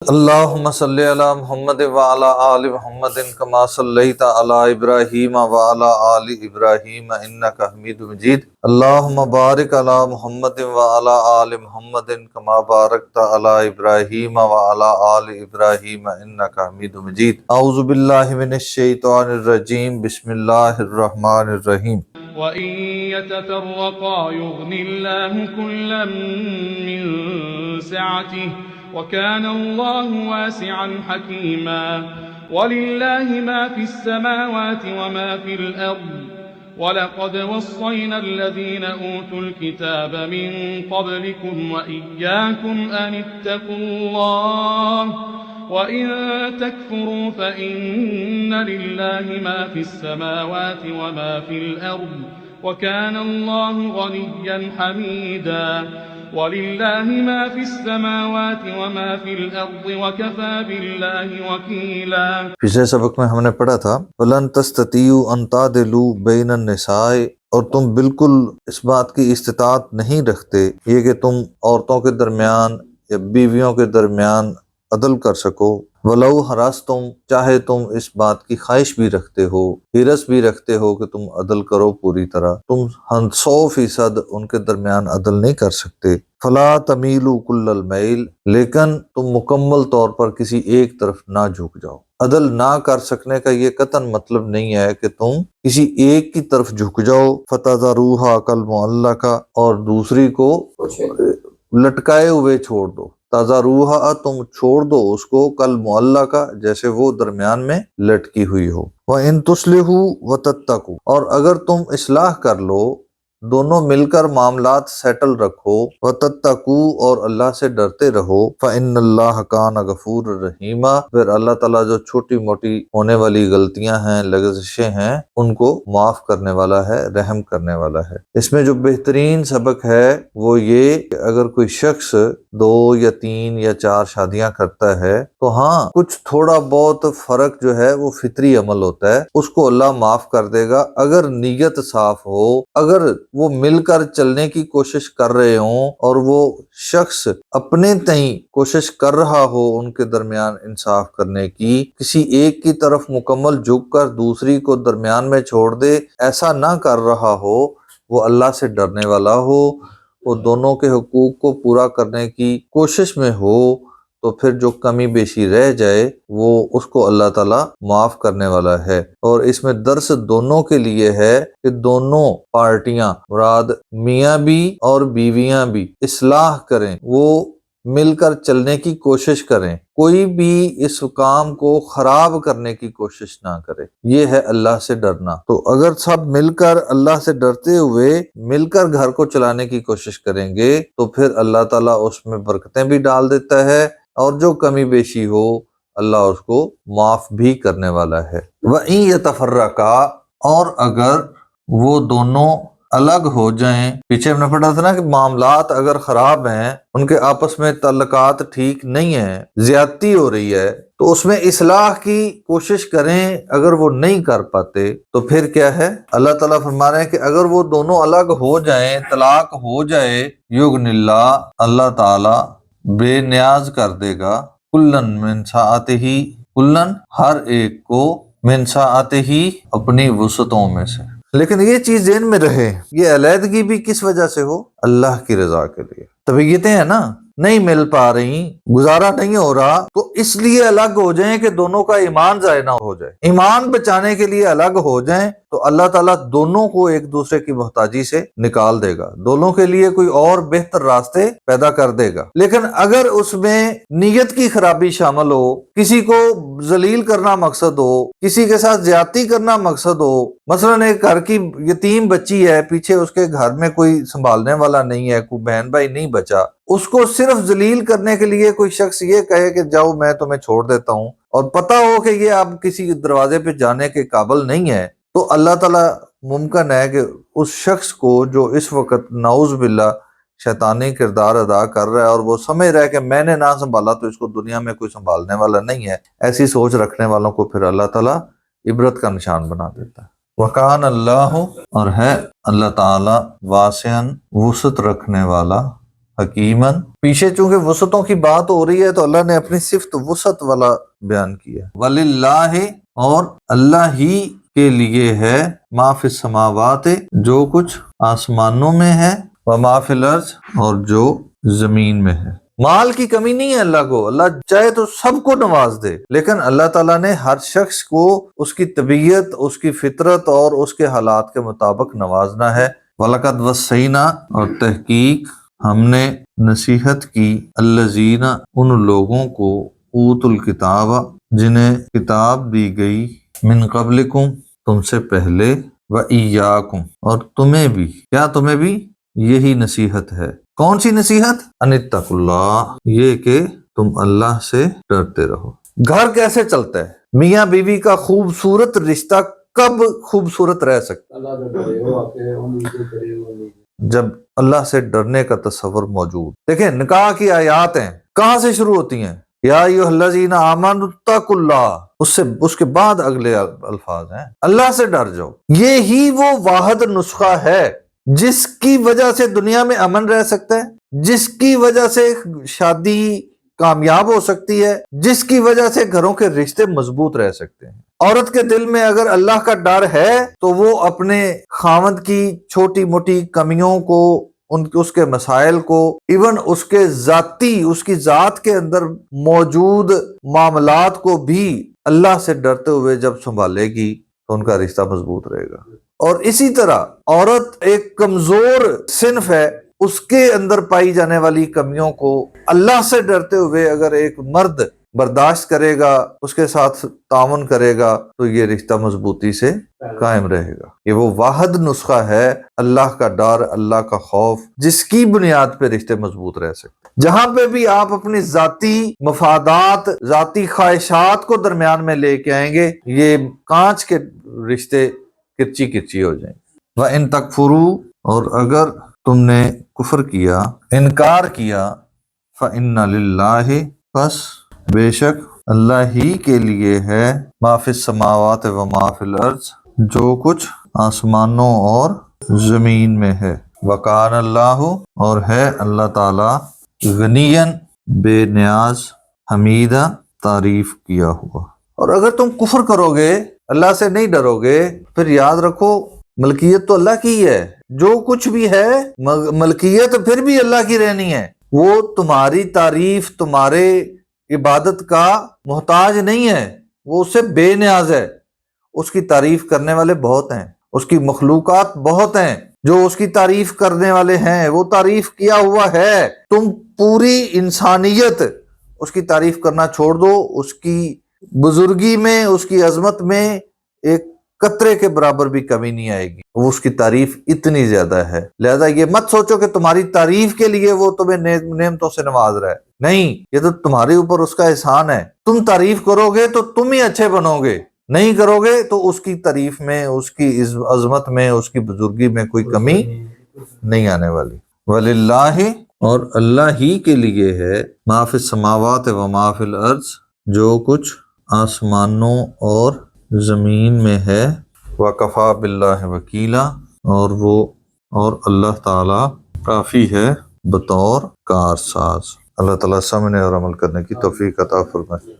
اللہم صلی علی محمد وعلی آل محمد کما صلیت علی ابراہیم وعلی آل ابراہیم انک حمید مجید۔ اللہم بارک علی محمد وعلی آل محمد کما بارکت علی ابراہیم وعلی آل ابراہیم انک حمید مجید۔ اعوذ باللہ من الشیطان الرجیم، بسم اللہ الرحمن الرحیم۔ وَإِن يَتَفَرَّقَا يُغْنِ اللَّهُ كُلًّا مِّن سَعَتِهِ وَكَانَ اللَّهُ وَاسِعًا حَكِيمًا وَلِلَّهِ مَا فِي السَّمَاوَاتِ وَمَا فِي الْأَرْضِ وَلَقَدْ وَصَّيْنَا الَّذِينَ أُوتُوا الْكِتَابَ مِن قَبْلِكُمْ وَإِيَّاكُمْ أَنِ اتَّقُوا اللَّهَ وَإِن تَكْفُرُوا فَإِنَّ لِلَّهِ مَا فِي السَّمَاوَاتِ وَمَا فِي الْأَرْضِ وَكَانَ اللَّهُ غَنِيًّا حَمِيدًا وَلِلَّهِ مَا فِي السَّمَاوَاتِ وَمَا فِي الْأَرْضِ وَكَفَى بِاللَّهِ وَكِيلًا۔ پچھلے سبق میں ہم نے پڑھا تھا وَلَن تَسْتَطِيعُوا أَن تَعْدِلُوا بَيْنَ النِّسَاءِ، اور تم بالکل اس بات کی استطاعت نہیں رکھتے یہ کہ تم عورتوں کے درمیان یا بیویوں کے درمیان عدل کر سکو۔ وَلَوْ حَرَصْتُمْ، چاہے تم اس بات کی خواہش بھی رکھتے ہو، حرص بھی رکھتے ہو کہ تم عدل کرو پوری طرح، تم 100% ان کے درمیان عدل نہیں کر سکتے۔ فَلَا تَمِيلُوا كُلَّ الْمَيْلِ، لیکن تم مکمل طور پر کسی ایک طرف نہ جھک جاؤ۔ عدل نہ کر سکنے کا یہ قطعاً مطلب نہیں ہے کہ تم کسی ایک کی طرف جھک جاؤ، فَتَذَرُوهَا كَالْمُعَلَّقَةِ، اور دوسری کو لٹکائے ہوئے چھوڑ دو۔ تَذَرُوهَا، تم چھوڑ دو اس کو، كَالْمُعَلَّقَةِ، جیسے وہ درمیان میں لٹکی ہوئی ہو۔ وَإِن تُصْلِحُوا وَتَتَّقُوا، اور اگر تم اصلاح کر لو، دونوں مل کر معاملات سیٹل رکھو، وَتَتَّقُوا، اور اللہ سے ڈرتے رہو، فَإِنَّ اللَّهَ كَانَ غَفُورًا رَحِيمًا، پھر اللہ تعالیٰ جو چھوٹی موٹی ہونے والی غلطیاں ہیں، لغزشیں ہیں، ان کو معاف کرنے والا ہے، رحم کرنے والا ہے۔ اس میں جو بہترین سبق ہے وہ یہ کہ اگر کوئی شخص 2 یا 3 یا 4 شادیاں کرتا ہے تو ہاں کچھ تھوڑا بہت فرق جو ہے وہ فطری عمل ہوتا ہے، اس کو اللہ معاف کر دے گا اگر نیت صاف ہو، اگر وہ مل کر چلنے کی کوشش کر رہے ہوں اور وہ شخص اپنے تئیں کوشش کر رہا ہو ان کے درمیان انصاف کرنے کی، کسی ایک کی طرف مکمل جھک کر دوسری کو درمیان میں چھوڑ دے، ایسا نہ کر رہا ہو، وہ اللہ سے ڈرنے والا ہو، وہ دونوں کے حقوق کو پورا کرنے کی کوشش میں ہو، تو پھر جو کمی بیشی رہ جائے وہ اس کو اللہ تعالیٰ معاف کرنے والا ہے۔ اور اس میں درس دونوں کے لیے ہے کہ دونوں پارٹیاں، مراد میاں بھی اور بیویاں بھی، اصلاح کریں، وہ مل کر چلنے کی کوشش کریں، کوئی بھی اس کام کو خراب کرنے کی کوشش نہ کرے، یہ ہے اللہ سے ڈرنا۔ تو اگر سب مل کر اللہ سے ڈرتے ہوئے مل کر گھر کو چلانے کی کوشش کریں گے تو پھر اللہ تعالیٰ اس میں برکتیں بھی ڈال دیتا ہے، اور جو کمی بیشی ہو اللہ اس کو معاف بھی کرنے والا ہے۔ وَإِن يَتَفَرَّقَا، اور اگر وہ دونوں الگ ہو جائیں، پیچھے ہم نے پڑھا تھا نا کہ معاملات اگر خراب ہیں، ان کے آپس میں تعلقات ٹھیک نہیں ہیں، زیادتی ہو رہی ہے، تو اس میں اصلاح کی کوشش کریں۔ اگر وہ نہیں کر پاتے تو پھر کیا ہے؟ اللہ تعالیٰ فرما رہے ہیں کہ اگر وہ دونوں الگ ہو جائیں، طلاق ہو جائے، یغن اللہ، اللہ تعالیٰ بے نیاز کر دے گا، کلن من سعتہ، کلن ہر ایک کو، من سعتہ اپنی وسعتوں میں سے۔ لیکن یہ چیز ذہن میں رہے، یہ علیحدگی بھی کس وجہ سے ہو؟ اللہ کی رضا کے لیے۔ طبیعتیں ہیں نا، نہیں مل پا رہی، گزارا نہیں ہو رہا، تو اس لیے الگ ہو جائیں کہ دونوں کا ایمان ضائع نہ ہو جائے، ایمان بچانے کے لیے الگ ہو جائیں تو اللہ تعالیٰ دونوں کو ایک دوسرے کی محتاجی سے نکال دے گا، دونوں کے لیے کوئی اور بہتر راستے پیدا کر دے گا۔ لیکن اگر اس میں نیت کی خرابی شامل ہو، کسی کو ذلیل کرنا مقصد ہو، کسی کے ساتھ زیادتی کرنا مقصد ہو، مثلاً ایک گھر کی یتیم بچی ہے، پیچھے اس کے گھر میں کوئی سنبھالنے والا نہیں ہے، کوئی بہن بھائی نہیں بچا، اس کو صرف ذلیل کرنے کے لیے کوئی شخص یہ کہے کہ جاؤ میں تمہیں چھوڑ دیتا ہوں، اور پتہ ہو کہ یہ اب کسی دروازے پہ جانے کے قابل نہیں ہے، تو اللہ تعالیٰ ممکن ہے کہ اس شخص کو جو اس وقت نعوذ باللہ شیطانی کردار ادا کر رہا ہے اور وہ سمجھ رہا ہے کہ میں نے نہ سنبھالا تو اس کو دنیا میں کوئی سنبھالنے والا نہیں ہے، ایسی سوچ رکھنے والوں کو پھر اللہ تعالیٰ عبرت کا نشان بنا دیتا ہے۔ وَكَانَ اللَّهُ، اور ہے اللہ تعالیٰ، واسعاً، وسعت رکھنے والا، حکیمن، پیچھے چونکہ وسعتوں کی بات ہو رہی ہے تو اللہ نے اپنی صفت وسعت والا بیان کیا. وللہ، اور اللہ ہی کے لیے ہے، ما فی السماوات، جو کچھ آسمانوں میں ہے، وما فی الارض، اور جو زمین میں ہے. مال کی کمی نہیں ہے اللہ کو، اللہ چاہے تو سب کو نواز دے، لیکن اللہ تعالیٰ نے ہر شخص کو اس کی طبیعت، اس کی فطرت اور اس کے حالات کے مطابق نوازنا ہے. وَلَقَدْ وَصَّيْنَا، اور تحقیق ہم نے نصیحت کی، الذین، ان لوگوں کو، اوت الکتاب، جنہیں کتاب دی گئی، من قبلکم، تم سے پہلے، وَإِيَّاكُمْ، اور تمہیں بھی. کیا تمہیں بھی؟ یہی نصیحت ہے. کون سی نصیحت؟ ان اتقوا اللہ، یہ کہ تم اللہ سے ڈرتے رہو. گھر کیسے چلتا ہے؟ میاں بیوی کا خوبصورت رشتہ کب خوبصورت رہ سکتا ہے؟ جب اللہ سے ڈرنے کا تصور موجود. دیکھیں نکاح کی آیات ہیں، کہاں سے شروع ہوتی ہیں؟ یا ایھا الذین آمنوا اتقوا اللہ، اس کے بعد اگلے الفاظ ہیں اللہ سے ڈر جاؤ. یہی وہ واحد نسخہ ہے جس کی وجہ سے دنیا میں امن رہ سکتا ہے، جس کی وجہ سے شادی کامیاب ہو سکتی ہے، جس کی وجہ سے گھروں کے رشتے مضبوط رہ سکتے ہیں. عورت کے دل میں اگر اللہ کا ڈر ہے تو وہ اپنے خاوند کی چھوٹی موٹی کمیوں کو، اس کے مسائل کو، ایون اس کی ذات کے اندر موجود معاملات کو بھی اللہ سے ڈرتے ہوئے جب سنبھالے گی تو ان کا رشتہ مضبوط رہے گا. اور اسی طرح عورت ایک کمزور صنف ہے، اس کے اندر پائی جانے والی کمیوں کو اللہ سے ڈرتے ہوئے اگر ایک مرد برداشت کرے گا، اس کے ساتھ تعاون کرے گا تو یہ رشتہ مضبوطی سے قائم رہے گا. یہ وہ واحد نسخہ ہے اللہ کا ڈر، اللہ کا خوف، جس کی بنیاد پہ رشتے مضبوط رہ سکتے. جہاں پہ بھی آپ اپنی ذاتی مفادات، ذاتی خواہشات کو درمیان میں لے کے آئیں گے، یہ کانچ کے رشتے کرچی کرچی ہو جائیں. وَإِن تَكْفُرُوا، اور اگر تم نے کفر کیا، انکار کیا، فَإِنَّ لِلَّهِ، پس بے شک اللہ ہی کے لیے ہے، ما فی السماوات و ما فی الارض، جو کچھ آسمانوں اور زمین میں ہے. وَكَانَ اللَّهُ، اور ہے اللہ تعالی، غنیًا، بے نیاز، حمیدہ، تعریف کیا ہوا. اور اگر تم کفر کرو گے، اللہ سے نہیں ڈرو گے، پھر یاد رکھو ملکیت تو اللہ کی ہے، جو کچھ بھی ہے ملکیت پھر بھی اللہ کی رہنی ہے. وہ تمہاری تعریف، تمہارے عبادت کا محتاج نہیں ہے، وہ اس سے بے نیاز ہے. اس کی تعریف کرنے والے بہت ہیں، اس کی مخلوقات بہت ہیں جو اس کی تعریف کرنے والے ہیں، وہ تعریف کیا ہوا ہے. تم پوری انسانیت اس کی تعریف کرنا چھوڑ دو، اس کی بزرگی میں، اس کی عظمت میں ایک قطرے کے برابر بھی کمی نہیں آئے گی. وہ اس کی تعریف اتنی زیادہ ہے. لہذا یہ مت سوچو کہ تمہاری تعریف کے لیے وہ تمہیں نعمتوں سے نواز رہا ہے، نہیں، یہ تو تمہارے اوپر اس کا احسان ہے. تم تعریف کرو گے تو تم ہی اچھے بنو گے، نہیں کرو گے تو اس کی تعریف میں، اس کی عظمت میں، اس کی بزرگی میں کوئی کمی نہیں آنے والی. وَلِلَّهِ، اور اللہ ہی کے لیے ہے، ما فی السماوات و ما فی الارض، جو کچھ آسمانوں اور زمین میں ہے. وَكَفَى بِاللَّهِ وَكِيلًا، اور اللہ تعالی کافی ہے بطور کارساز. اللہ تعالیٰ سمجھنے اور عمل کرنے کی توفیق عطا فرمائے.